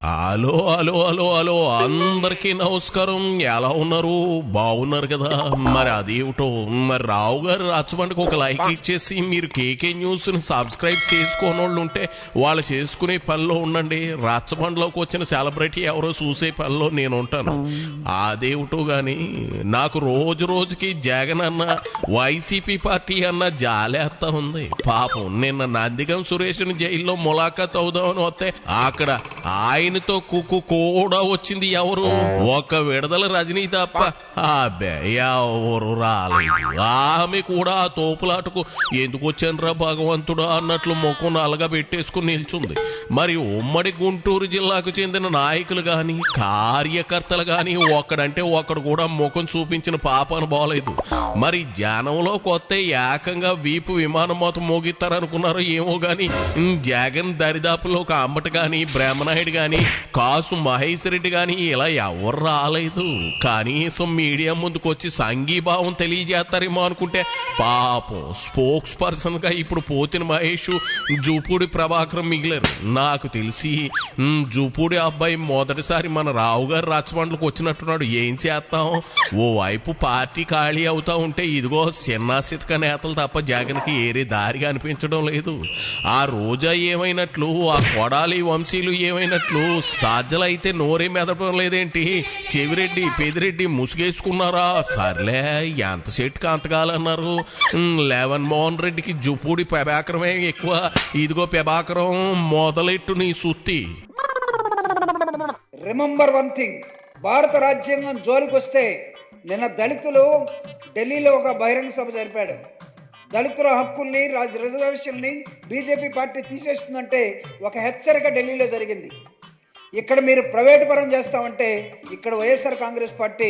Hello hello hello hello అందరికీ నమస్కారం. ఎలా ఉన్నారు? బాగున్నారు కదా? మరి అదేమిటో మరి రావు గారు రచ్చబండకు ఒక లైక్ ఇచ్చేసి మీరు కేకే న్యూస్ ని సబ్స్క్రైబ్ చేసుకోని వాళ్ళు ఉంటే వాళ్ళు చేసుకునే పనిలో ఉండండి. రచ్చబండలోకి వచ్చిన సెలబ్రిటీ ఎవరో చూసే పనిలో నేను ఉంటాను. అదేమిటో గాని నాకు రోజు రోజుకి జగన్ అన్న వైసీపీ పార్టీ అన్న జాలేస్తా ఉంది. పాపం నిన్న నందిగం సురేష్ని జైల్లో ములాఖాత్ అవుదామని వస్తే అక్కడ ఆయనతో కుక్కు కూడా వచ్చింది ఎవరు? ఒక విడదల రజనీ తప్ప ఎవరు రాలేదు. ఆమె కూడా ఆ తోపులాటకు ఎందుకు వచ్చానరా భగవంతుడా అన్నట్లు ముఖం నల్లగా పెట్టేసుకుని నిల్చుంది. మరి ఉమ్మడి గుంటూరు జిల్లాకు చెందిన నాయకులు గాని కార్యకర్తలు గాని ఒక్కడంటే ఒక్కడు కూడా ముఖం చూపించిన పాపాను బాలేదు. మరి జనంలో కొత్త ఏకంగా వీపు విమానం మొత్తం మోగిస్తారనుకున్నారో ఏమో గాని జగన్ దరిదాపులో ఒక అంబటి గాని బ్రహ్మనాయుడు గాని కాసు మహేష్ రెడ్డి గాని ఇలా ఎవరు రాలేదు. కనీసం మీడియా ముందుకు వచ్చి సంఘీభావం తెలియజేస్తారేమో అనుకుంటే పాపం స్పోక్స్ పర్సన్ గా ఇప్పుడు పోతిన మహేష్ జూపూడి ప్రభాకరం మిగిలారు. నాకు తెలిసి జూపూడి అబ్బాయి మొదటిసారి మన రావు గారు రచ్చబండలకు వచ్చినట్టున్నాడు. ఏం చేస్తాం? ఓవైపు పార్టీ ఖాళీ అవుతా ఉంటే ఇదిగో సిన్నాసితక నేతలు తప్ప జగన్కి ఏరే దారిగా అనిపించడం లేదు. ఆ రోజా ఏమైనట్లు, ఆ కొడాలి వంశీలు ఏమైనట్లు, సాధ్యలైతే నోరే మెదపడం లేదేంటి? చెవిరెడ్డి పెదిరెడ్డి ముసుగేసుకున్నారా? సర్లే ఎంత సెట్కి అంతగాలన్నారు. లెవెన్ మోహన్ రెడ్డికి జుపూడి ప్రభాకరమే ఎక్కువ. ఇదిగో ప్రభాకరం మొదలెట్టు నీ సుత్తి. రిమెంబర్ వన్ థింగ్, భారత రాజ్యాంగం జోలికి వస్తే నిన్న దళితులు ఢిల్లీలో ఒక బహిరంగ సభ జరిపాడు. దళితుల హక్కుల్ని రిజర్వేషన్ని బీజేపీ పార్టీ తీసేస్తుందంటే ఒక హెచ్చరిక ఢిల్లీలో జరిగింది. ఇక్కడ మీరు ప్రైవేటు పరం చేస్తామంటే ఇక్కడ వైఎస్ఆర్ కాంగ్రెస్ పార్టీ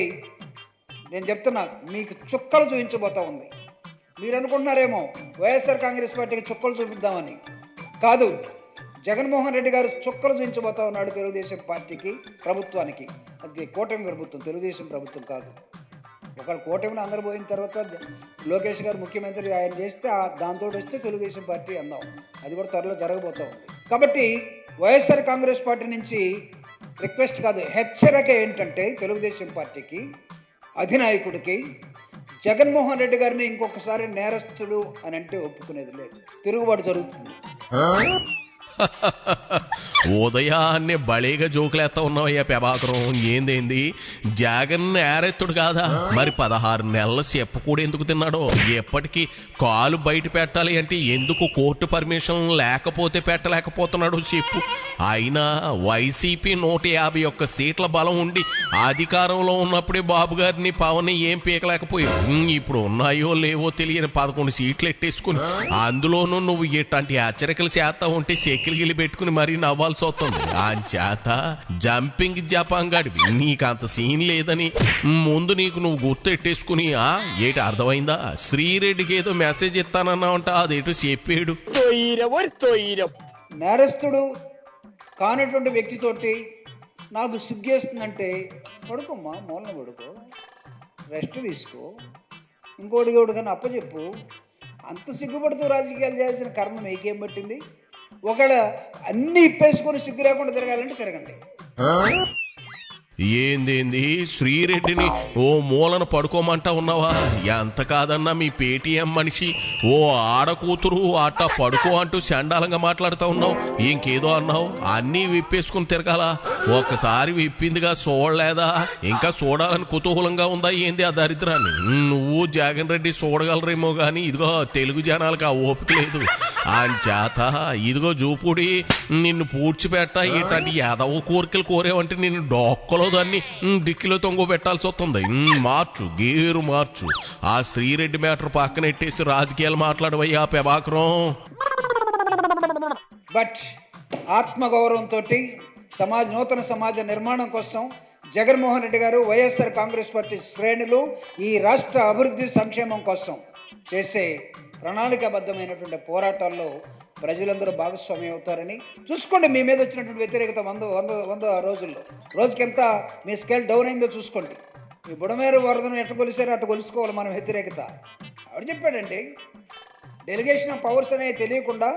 నేను చెప్తున్నా మీకు చుక్కలు చూపించబోతా ఉంది. మీరు అనుకుంటున్నారేమో వైఎస్ఆర్ కాంగ్రెస్ పార్టీకి చుక్కలు చూపిద్దామని. కాదు, జగన్మోహన్ రెడ్డి గారు చుక్కలు చూపించబోతా ఉన్నాడు తెలుగుదేశం పార్టీకి, ప్రభుత్వానికి. అది కూటమి ప్రభుత్వం, తెలుగుదేశం ప్రభుత్వం కాదు. ఒకవేళ కూటమిని అందరు పోయిన తర్వాత లోకేష్ గారు ముఖ్యమంత్రి ఆయన చేస్తే దాంతో వస్తే తెలుగుదేశం పార్టీ అందాం. అది కూడా త్వరలో జరగబోతూ ఉంది. కాబట్టి వైఎస్ఆర్ కాంగ్రెస్ పార్టీ నుంచి రిక్వెస్ట్ కాదు, హెచ్చరిక ఏంటంటే తెలుగుదేశం పార్టీకి, అధినాయకుడికి, జగన్మోహన్ రెడ్డి గారిని ఇంకొకసారి నేరస్తుడు అని అంటే ఒప్పుకునేది లేదు. తిరుగుబాటు జరుగుతుంది. ఉదయాన్నే బళేగా జోకులేస్తా ఉన్నావయ్యా ప్రభాకరం. ఏందేంది జగన్ నేరెత్తుడు కాదా? మరి 16 నెలల చెప్ప కూడా ఎందుకు తిన్నాడో? ఎప్పటికీ కాలు బయట పెట్టాలి అంటే ఎందుకు కోర్టు పర్మిషన్ లేకపోతే పెట్టలేకపోతున్నాడు చెప్పు. అయినా వైసీపీ 151 సీట్ల బలం ఉండి అధికారంలో ఉన్నప్పుడే బాబు గారిని పవన్ ఏం పీకలేకపోయావు. ఇప్పుడు ఉన్నాయో లేవో తెలియని 11 సీట్లు ఎట్టేసుకుని అందులోనూ నువ్వు ఇట్లాంటి హెచ్చరికలు చేస్తా ఉంటే చెక్కిలిగిలి పెట్టుకుని మరీ నవ్వాల్సి వస్తుంది. చేత జంపింగ్ జపాంగాడివి, నీకు అంత సీన్ లేదని ముందు నీకు నువ్వు గుర్తు ఎట్టేసుకుని ఏటి అర్థమైందా? శ్రీరెడ్డికి ఏదో మెసేజ్ ఇస్తానన్నావంట, అదేటో చెప్పాడు. నేరస్తుడు కానటువంటి వ్యక్తితోటి నాకు సిగ్గేస్తుందంటే పడుకోమ్మా, మూలన పడుకో, రెస్ట్ తీసుకో, ఇంకోటి కానీ అప్పచెప్పు. అంత సిగ్గుపడుతూ రాజకీయాలు చేయాల్సిన కర్మ మీకేం పట్టింది? ఒకవేళ అన్ని ఇప్పేసుకొని సిగ్గు లేకుండా తిరగాలంటే తిరగండి. ఏందేంది శ్రీరెడ్డిని ఓ మూలన పడుకోమంటా ఉన్నావా? ఎంత కాదన్నా మీ పేటీఎం మనిషి ఓ ఆడకూతురు అట్ట పడుకో అంటూ చండాలంగా మాట్లాడుతూ ఉన్నావు. ఇంకేదో అన్నావు, అన్నీ విప్పేసుకుని తిరగాల. ఒక్కసారి విప్పిందిగా చూడలేదా? ఇంకా చూడాలని కుతూహలంగా ఉందా ఏంది ఆ దరిద్రాన్ని? నువ్వు జగన్ రెడ్డి చూడగలరేమో కానీ ఇదిగో తెలుగు జనాలకు ఆ ఓపిక లేదు. చేత ఇదిగో జూపూడి నిన్ను పూడ్చిపెట్ట ఇట్లాంటి యాదవ కోరికలు కోరేవంటే నిన్ను డొక్కలో దాన్ని డిక్కిలో తొంగ పెట్టాల్సి వస్తుంది. మార్చు, గేరు మార్చు. ఆ శ్రీరెడ్డి మ్యాటర్ పక్కనెట్టేసి రాజకీయాలు మాట్లాడవయ్యా ప్రభాకరం. బట్ ఆత్మగౌరవంతో నూతన సమాజ నిర్మాణం కోసం జగన్మోహన్ రెడ్డి గారు, వైఎస్ఆర్ కాంగ్రెస్ పార్టీ శ్రేణులు ఈ రాష్ట్ర అభివృద్ధి సంక్షేమం కోసం చేసే ప్రణాళికాబద్ధమైనటువంటి పోరాటాల్లో ప్రజలందరూ భాగస్వామ్యం అవుతారని చూసుకోండి. మీ మీద వచ్చినటువంటి వ్యతిరేకత 100 రోజుల్లో రోజుకెంత మీ స్కేల్ డౌన్ అయిందో చూసుకోండి. మీ బుడమేరు వరదను ఎట్ట కొలిసారో అట్ట కొలుసుకోవాలి మనం వ్యతిరేకత. ఆవిడ చెప్పాడండి, డెలిగేషన్ ఆఫ్ పవర్స్ అనేవి తెలియకుండా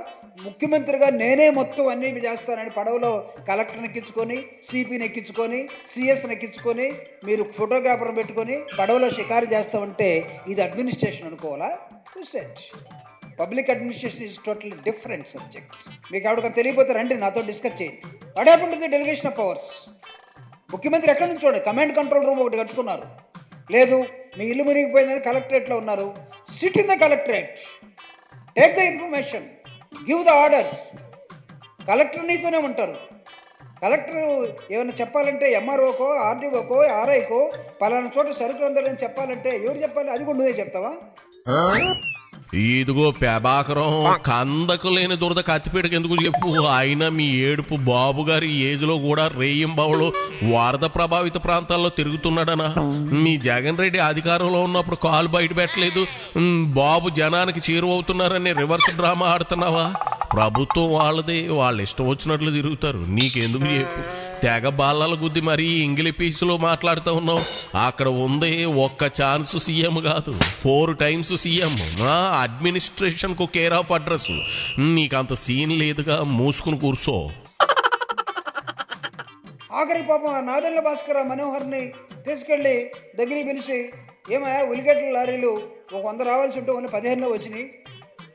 ముఖ్యమంత్రిగా నేనే మొత్తం అన్నీ చేస్తానని పడవలో కలెక్టర్ని ఎక్కించుకొని సిపిని ఎక్కించుకొని సిఎస్ని ఎక్కించుకొని మీరు ఫోటోగ్రాఫర్ని పెట్టుకొని పడవలో షికారు చేస్తామంటే ఇది అడ్మినిస్ట్రేషన్ అనుకోవాలా? Set public administration is totally different subject. మీకు ఎవరికైనా తెలియకపోతే రండి నాతో డిస్కస్ చేయండి. What happened to the delegation of powers? ముఖ్యమంత్రి ఎక్కడి నుంచి చూడండి, కమాండ్ కంట్రోల్ రూమ్ ఒకటి కట్టుకున్నారు. లేదు మీ ఇల్లు మునిగిపోయిందని కలెక్టరేట్లో ఉన్నారు. SIT in the collectorate, take the information, give the orders. Collector నీతోనే ఉంటారు. కలెక్టర్ ఏమైనా చెప్పాలంటే ఎంఆర్ఓకో ఆర్డీఓకో ఆర్ఐకో పలానా చోట సరుకులు అందరని చెప్పాలంటే ఎవరు చెప్పాలి? అది కూడా నువ్వే చెప్తావా? ఇదిగో ప్రభాకరం, కందకు లేని దురద కత్తిపీటకు ఎందుకు చెప్పు. అయినా మీ ఏడుపు బాబు గారి ఏజ్లో కూడా రేయింబావులు వరద ప్రభావిత ప్రాంతాల్లో తిరుగుతున్నాడనా? మీ జగన్ రెడ్డి అధికారంలో ఉన్నప్పుడు కాలు బయట పెట్టలేదు, బాబు జనానికి చేరువవుతున్నారని రివర్స్ డ్రామా ఆడుతున్నావా? ప్రభుత్వం వాళ్ళదే, వాళ్ళు ఇష్టం వచ్చినట్లు తిరుగుతారు. నీకెందుకు చెప్పు. తెగ బాళ్ళల గుద్ది మరీ ఇంగిలి పీసులో మాట్లాడుతూ ఉన్నావు. అక్కడ ఉంది ఒక్క ఛాన్స్ సీఎం కాదు, 4 times సీఎం. అడ్మినిస్ట్రేషన్ కు కేర్ ఆఫ్ అడ్రస్. నీకంత సీన్ లేదుగా, మూసుకుని కూర్చో. ఆఖరి పాపం నాదెండ్ల భాస్కర్ మనోహర్ని తీసుకెళ్ళి దగ్గరికి పిలిచి, ఏమయ్యా ఉల్లిగడ్డల లారీలు ఒక 100 రావాల్సి ఉంటే ఓన్లీ 15 వచ్చినాయి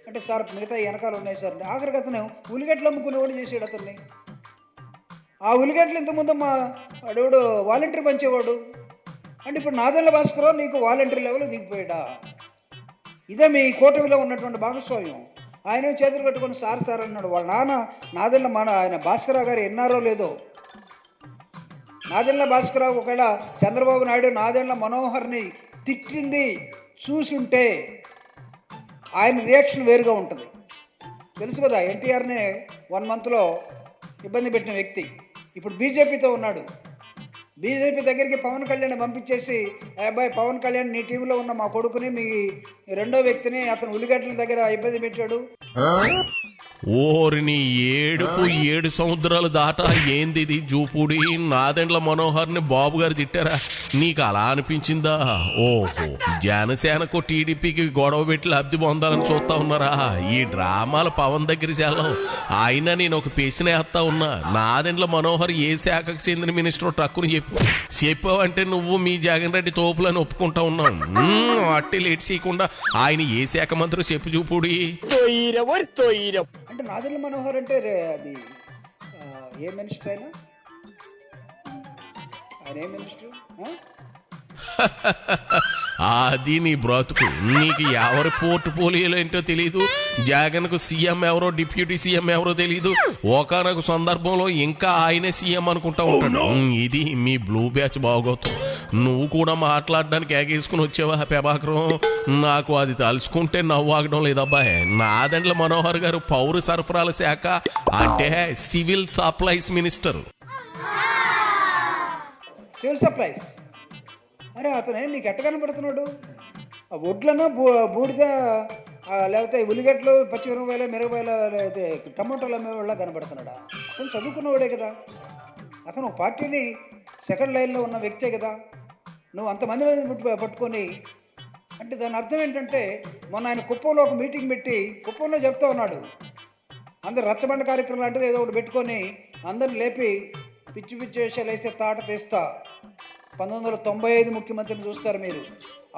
అంటే, సార్ మిగతా వెనకాల ఉన్నాయి సార్. ఆఖరికి అతను ఉల్లిగడ్డలు అమ్ముకునేవాడు చేసాడు అతన్ని. ఆ ఉల్లిగడ్డలు ఇంతకుముందు మా అడవుడు వాలంటీర్ పంచేవాడు అంటే, ఇప్పుడు నాదెండ్ల భాస్కర్ నీకు వాలంటీర్ లెవెల్ దిగిపోయాడా? ఇదే మీ కూటమిలో ఉన్నటువంటి భాగస్వామ్యం. ఆయన చేతులు కట్టుకొని సార్ సార్ అన్నాడు. వాళ్ళ నాన్న నాదెండ్ల ఆయన భాస్కరరావు గారు ఎన్నారో లేదో. నాదెండ్ల భాస్కరరావు ఒకవేళ చంద్రబాబు నాయుడు నాదెండ్ల మనోహర్ని తిట్టింది చూసుంటే ఆయన రియాక్షన్ వేరుగా ఉంటుంది. తెలుసు కదా, ఎన్టీఆర్ని 1 monthలో ఇబ్బంది పెట్టిన వ్యక్తి ఇప్పుడు బీజేపీతో ఉన్నాడు. బీజేపీ దగ్గరికి పవన్ కళ్యాణ్ పంపించేసి, అబ్బాయి పవన్ కళ్యాణ్ నీ టీంలో ఉన్న మా కొడుకుని, మీ రెండో వ్యక్తిని అతను ఉల్లిగడ్డల దగ్గర ఇబ్బంది పెట్టాడు. ఓరిని ఏడుపు 7 సముద్రాలు దాటా ఏంది ఇది జూపూడి? నాదెండ్ల మనోహర్ని బాబు గారు తిట్టారా? నీకు అలా అనిపించిందా? ఓహో, జనసేనకు టీడీపీకి గొడవ పెట్టి లబ్ధి పొందాలని చూస్తా ఉన్నారా? ఈ డ్రామాలు పవన్ దగ్గర సెలవు. అయినా నేను ఒక ప్రశ్న వేస్తా ఉన్నా, నాదెండ్ల మనోహర్ ఏ శాఖకు చెందిన మినిస్టర్ టక్కుని చెప్పావంటే నువ్వు మీ జగన్ రెడ్డి తోపులని ఒప్పుకుంటా ఉన్నావు. అట్టి లేట్ చేయకుండా ఆయన ఏ శాఖ మంత్రి చెప్పు చూపుడి. అంటే నాదెండ్ల మనోహర్ అంటే అది ఏ మినిస్టర్ అయినా ఆయన ఏ మినిస్టర్? అది నీ బ్రతుకు. నీకు ఎవరి పోర్ట్ఫోలియోలో ఏంటో తెలీదు. జగన్కు సీఎం ఎవరో, డిప్యూటీ సీఎం ఎవరో తెలీదు. ఒకనొక సందర్భంలో ఇంకా ఆయనే సీఎం అనుకుంటా ఉంటాడు. ఇది మీ బ్లూ బ్యాచ్ బాగోతాం. నువ్వు కూడా మాట్లాడడానికి ఏగేసుకుని వచ్చావా ప్రభాకరం? నాకు అది తలుచుకుంటే నవ్వు ఆగడం లేదబ్బాయి. నాదెండ్ల మనోహర్ గారు పౌర సరఫరాల శాఖ అంటే civil supplies minister. Civil supplies. అరే అతనే నీకు ఎట్ట కనబడుతున్నాడు? ఆ ఒడ్లన్నా బూడిద లేకపోతే ఉల్లిగడ్డలు, పచ్చిమిరపకాయలు, మిరపకాయలు, లేకపోతే టమాటోలు అమ్మేవాళ్ళ కనబడుతున్నాడా? అతను చదువుకున్నవాడే కదా. అతను ఒక పార్టీని సెకండ్ లైన్లో ఉన్న వ్యక్తే కదా. నువ్వు అంతమంది పట్టుకొని అంటే దాని అర్థం ఏంటంటే, మొన్న ఆయన కుప్పంలో ఒక మీటింగ్ పెట్టి కుప్పంలో చెప్తా ఉన్నాడు, అందరు రచ్చబండ కార్యక్రమం లాంటిది ఏదో ఒకటి పెట్టుకొని అందరిని లేపి పిచ్చి పిచ్చి వేషాలు వేస్తే తాట తీస్తా. 1995 ముఖ్యమంత్రిని చూస్తారు మీరు.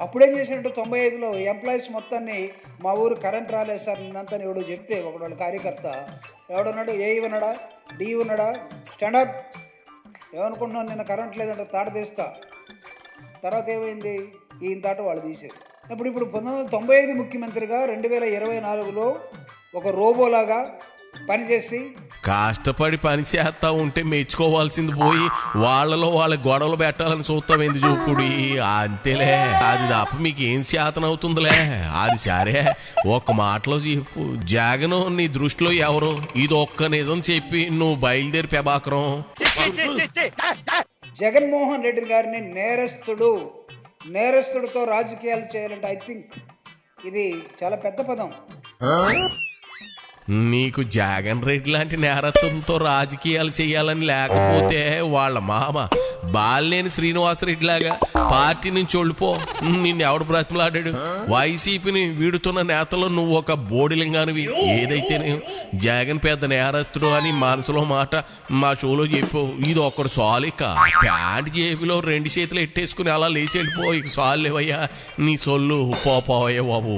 అప్పుడేం చేసినట్టు 95లో ఎంప్లాయీస్ మొత్తాన్ని మా ఊరు కరెంట్ రాలేదు సార్ నిన్నంతా ఎవడు చెప్తే ఒకడు వాళ్ళ కార్యకర్త ఎవడున్నాడు, ఏ ఉన్నాడా, డి ఉన్నాడా, స్టాండప్ ఏమనుకుంటున్నాను, నిన్న కరెంట్ లేదంటే తాట తీస్తా. తర్వాత ఏమైంది, ఈయన తాట వాళ్ళు తీసేది. ఇప్పుడు 1995 ముఖ్యమంత్రిగా 2024లో ఒక రోబోలాగా పనిచేసి కష్టపడి పని చేస్తా ఉంటే మెచ్చుకోవాల్సింది పోయి వాళ్ళలో వాళ్ళ గొడవలు పెట్టాలని చూస్తామేంది చూపుడి. అంతేలే, అది తప్ప మీకు ఏం శాతం అవుతుందిలే. అది సరే, ఒక్క మాటలో చెప్పు, జగన్ నీ దృష్టిలో ఎవరు? ఇది ఒక్క నిజం చెప్పి నువ్వు బయలుదేరి ప్రభాకరం. జగన్మోహన్ రెడ్డి గారిని నేరస్తుడితో రాజకీయాలు చేయాలంటే ఐ థింక్ ఇది చాలా పెద్ద పదం. నీకు జగన్ రెడ్డి లాంటి నేరత్వంతో రాజకీయాలు చేయాలని లేకపోతే వాళ్ళ మామ బాలినేని శ్రీనివాసరెడ్డి లాగా పార్టీ నుంచి వెళ్ళిపో. నిన్ను ఎవడు బ్రతిమలాడాడు? వైసీపీని వీడుతున్న నేతలో నువ్వు ఒక బోడిలింగానివి. ఏదైతే జగన్ పెద్ద నేరస్తుడు అని మనసులో మాట మా షోలో చెప్పు. ఇది ఒక్కడు సాలిక ప్యాంట్ జేబులో 2 చేతులు ఎట్టేసుకుని అలా లేచి వెళ్ళిపో. ఇక సాలు లేవయ్యా నీ సొల్లు పోపోయే బాబు.